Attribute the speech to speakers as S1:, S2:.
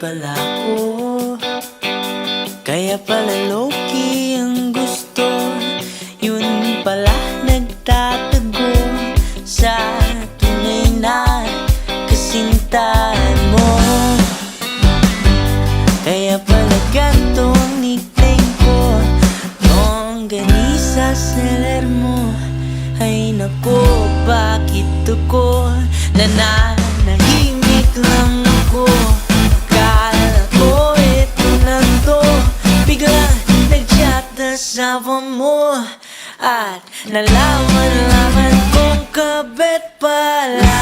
S1: pala ko, kaya pala low-key ang gusto. Yun pala nagtatago sa tunay na kasintahan mo. Kaya pala gantong nickname ko, longganisa seller mo. Ay nako, bakit ako nananahimik lang ako? Kala ko ito lang to, biglang nag-chat na asawa mo. At nalaman kong kabet pala